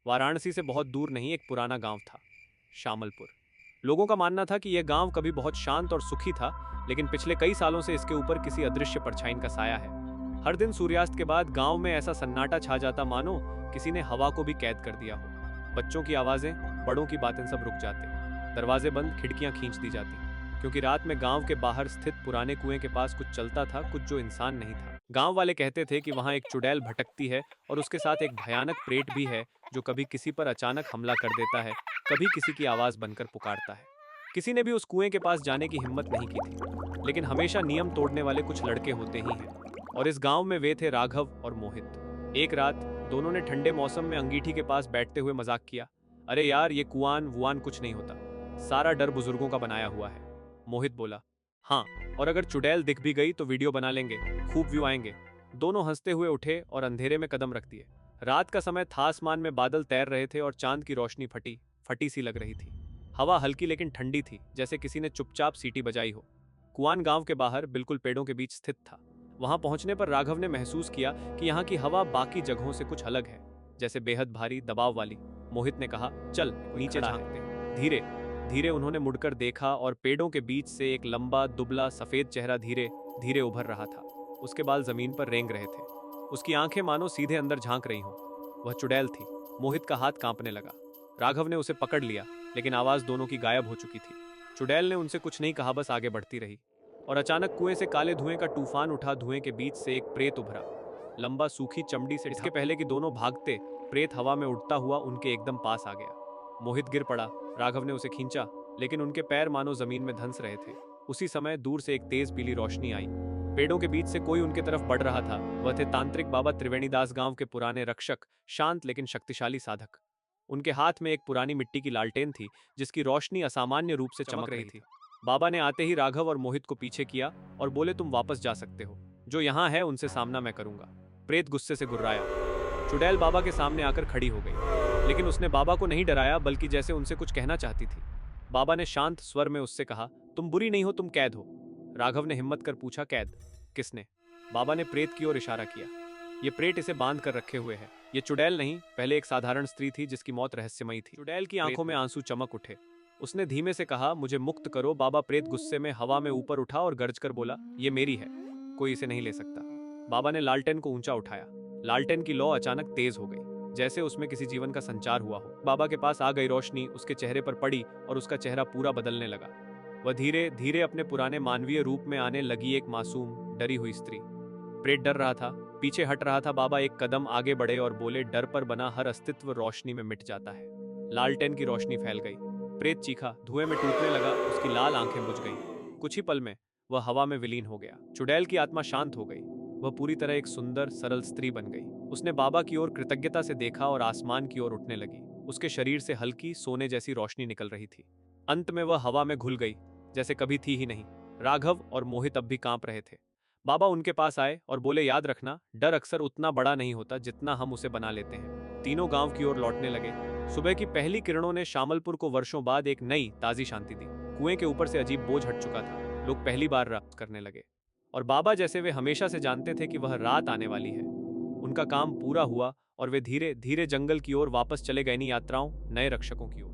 वाराणसी से बहुत दूर नहीं एक पुराना गांव था, शामलपुर। लोगों का मानना था कि यह गांव कभी बहुत शांत और सुखी था, लेकिन पिछले कई सालों से इसके ऊपर किसी अदृश्य परछाई का साया है। हर दिन सूर्यास्त के बाद गांव में ऐसा सन्नाटा छा जाता मानो किसी ने हवा को भी कैद कर दिया हो। बच्चों की आवाजें, बड़ों की बातें सब रुक जाते, दरवाजे बंद, खिड़कियां खींच दी जाती, क्योंकि रात में गांव के बाहर स्थित पुराने कुएं के पास कुछ चलता था, कुछ जो इंसान नहीं था। गांव वाले कहते थे कि वहां एक चुड़ैल भटकती है और उसके साथ एक भयानक प्रेत भी है जो कभी किसी पर अचानक हमला कर देता है, कभी किसी की आवाज बनकर पुकारता है। किसी ने भी उस कुएं के पास जाने की हिम्मत नहीं की थी, लेकिन हमेशा नियम तोड़ने वाले कुछ लड़के होते ही हैं, और इस गांव में वे थे राघव और मोहित। एक रात दोनों ने ठंडे मौसम में अंगीठी के पास बैठते हुए मजाक किया, अरे यार ये कुआन वुआन कुछ नहीं होता, सारा डर बुजुर्गों का बनाया हुआ है। मोहित बोला, हाँ, और अगर चुड़ैल दिख भी गई तो वीडियो बना लेंगे, खूब व्यू आएंगे। दोनों हंसते हुए उठे और अंधेरे में कदम रख दिए। रात का समय था, आसमान में बादल तैर रहे थे और चांद की रोशनी फटी फटी सी लग रही थी। हवा हल्की लेकिन ठंडी थी, जैसे किसी ने चुपचाप सीटी बजाई हो। कुआन गांव के बाहर बिल्कुल पेड़ों के बीच स्थित था। वहां पहुंचने पर राघव ने महसूस किया कि यहाँ की हवा बाकी जगहों से कुछ अलग है, जैसे बेहद भारी, दबाव वाली। मोहित ने कहा, चल नीचे झांकते हैं। धीरे धीरे उन्होंने मुड़कर देखा और पेड़ों के बीच से एक लंबा, दुबला, सफेद चेहरा धीरे धीरे उभर रहा था। उसके बाल जमीन पर रेंग रहे थे, उसकी आंखें मानो सीधे अंदर झांक रही हों। वह चुड़ैल थी। मोहित का हाथ कांपने लगा। राघव ने उसे पकड़ लिया, लेकिन आवाज दोनों की गायब हो चुकी थी। चुड़ैल ने उनसे कुछ नहीं कहा, बस आगे बढ़ती रही। और अचानक कुएं से काले धुएं का तूफान उठा। धुएं के बीच से एक प्रेत उभरा, लंबा, सूखी चमड़ी से। इसके पहले कि दोनों भागते, प्रेत हवा में उड़ता हुआ उनके एकदम पास आ गया। मोहित गिर पड़ा। राघव ने उसे खींचा, लेकिन उनके पैर मानो जमीन में धंस रहे थे। उसी समय दूर से एक तेज पीली रोशनी आई। पेड़ों के बीच से कोई उनके तरफ बढ़ रहा था। वह थे तांत्रिक बाबा त्रिवेणीदास, गांव के पुराने रक्षक, शांत लेकिन शक्तिशाली साधक। उनके हाथ में एक पुरानी मिट्टी की लालटेन थी, जिसकी रोशनी असामान्य रूप से चमक रही थी। बाबा ने आते ही राघव और मोहित को पीछे किया और बोले, तुम वापस जा सकते हो, जो यहाँ है उनसे सामना मैं करूंगा। प्रेत गुस्से से गुर्राया। चुड़ैल बाबा के सामने आकर खड़ी हो गई, लेकिन उसने बाबा को नहीं डराया, बल्कि जैसे उनसे कुछ कहना चाहती थी। बाबा ने शांत स्वर में उससे कहा, तुम बुरी नहीं हो, तुम कैद हो। राघव ने हिम्मत कर पूछा, कैद किसने? बाबा ने प्रेत की ओर इशारा किया, ये प्रेत इसे बांध कर रखे हुए है। ये चुड़ैल नहीं, पहले एक साधारण स्त्री थी जिसकी मौत रहस्यमयी थी। चुड़ैल की आंखों में आंसू चमक उठे। उसने धीमे से कहा, मुझे मुक्त करो। बाबा प्रेत गुस्से में हवा में ऊपर उठा और गरज कर बोला, ये मेरी है, कोई इसे नहीं ले सकता। बाबा ने लालटेन को ऊंचा उठाया। लालटेन की लौ अचानक तेज हो गई, जैसे उसमें किसी जीवन का संचार हुआ हो। बाबा के पास आ गई रोशनी, उसके चेहरे पर पड़ी और उसका चेहरा पूरा बदलने लगा। वह धीरे धीरे अपने पुराने मानवीय रूप में आने लगी, एक मासूम, डरी हुई स्त्री। प्रेत डर रहा था, पीछे हट रहा था। बाबा एक कदम आगे बढ़े और बोले, डर पर बना हर अस्तित्व रोशनी में मिट जाता है। लालटेन की रोशनी फैल गई। प्रेत चीखा, धुएं में टूटने लगा, उसकी लाल आंखें बुझ गईं। कुछ ही पल में वह हवा में विलीन हो गया। चुड़ैल की आत्मा शांत हो गई। वह पूरी तरह एक सुंदर, सरल स्त्री बन गई। उसने बाबा की ओर कृतज्ञता से देखा और आसमान की ओर उठने लगी। उसके शरीर से हल्की, सोने जैसी रोशनी निकल रही थी। अंत में वह हवा में घुल गई, जैसे कभी थी ही नहीं। राघव और मोहित अब भी कांप रहे थे। बाबा उनके पास आए और बोले, याद रखना, डर अक्सर उतना बड़ा नहीं होता जितना हम उसे बना लेते हैं। तीनों गांव की ओर लौटने लगे। सुबह की पहली किरणों ने शामलपुर को वर्षों बाद एक नई, ताजी शांति दी। कुएं के ऊपर से अजीब बोझ हट चुका था। लोग पहली बार रात करने लगे, और बाबा, जैसे वे हमेशा से जानते थे कि वह रात आने वाली है, उनका काम पूरा हुआ और वे धीरे धीरे जंगल की ओर वापस चले गए, नई यात्राओं, नए रक्षकों की ओर।